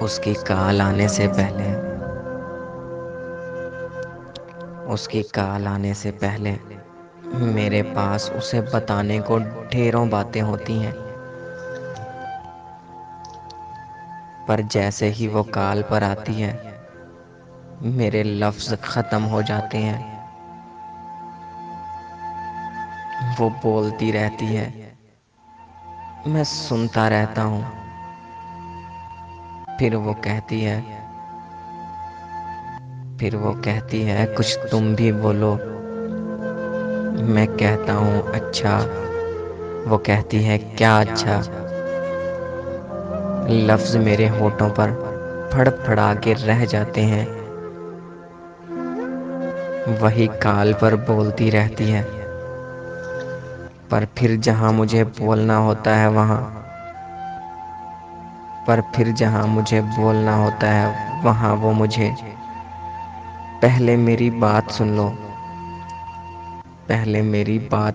उसकी कॉल आने से पहले उसकी कॉल आने से पहले मेरे पास उसे बताने को ढेरों बातें होती हैं। पर जैसे ही वो कॉल पर आती है मेरे लफ्ज़ ख़त्म हो जाते हैं। वो बोलती रहती है, मैं सुनता रहता हूँ। फिर वो कहती है कुछ तुम भी बोलो। मैं कहता हूँ अच्छा। वो कहती है क्या अच्छा। लफ्ज़ मेरे होठों पर फड़फड़ा के रह जाते हैं। वही काल पर बोलती रहती है, पर फिर जहाँ मुझे बोलना होता है वहाँ वो मुझे पहले मेरी बात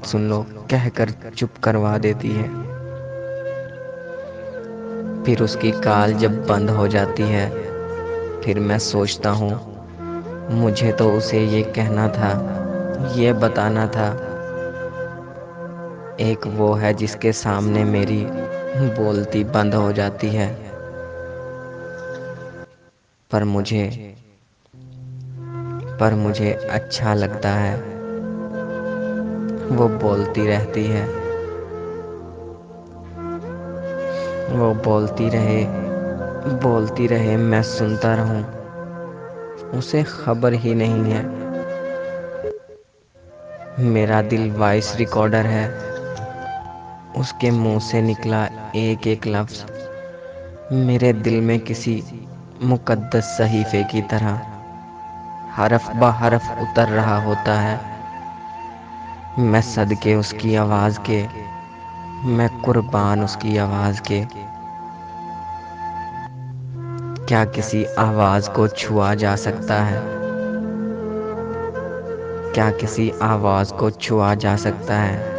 सुन लो कहकर चुप करवा देती है। फिर उसकी कॉल जब बंद हो जाती है फिर मैं सोचता हूँ मुझे तो उसे ये कहना था, ये बताना था। एक वो है जिसके सामने मेरी बोलती बंद हो जाती है। पर मुझे पर मुझे अच्छा लगता है। वो बोलती रहती है, वो बोलती रहे मैं सुनता रहूं। उसे खबर ही नहीं है मेरा दिल वॉइस रिकॉर्डर है। उसके मुंह से निकला एक एक लफ्ज़ मेरे दिल में किसी मुकद्दस सहीफे की तरह हरफ ब हरफ उतर रहा होता है। मैं सदके उसकी आवाज़ के, मैं कुर्बान उसकी आवाज़ के। क्या किसी आवाज़ को छुआ जा सकता है? क्या किसी आवाज़ को छुआ जा सकता है?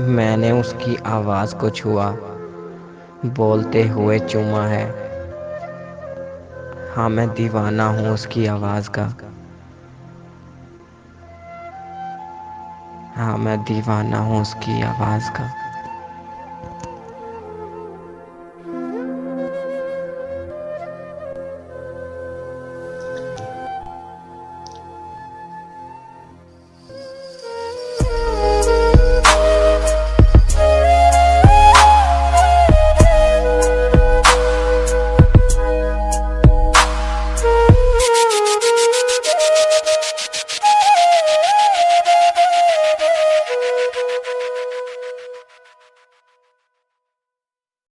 मैंने उसकी आवाज़ को छुआ, बोलते हुए चूमा है। हाँ मैं दीवाना हूँ उसकी आवाज़ का। हाँ मैं दीवाना हूँ उसकी आवाज़ का।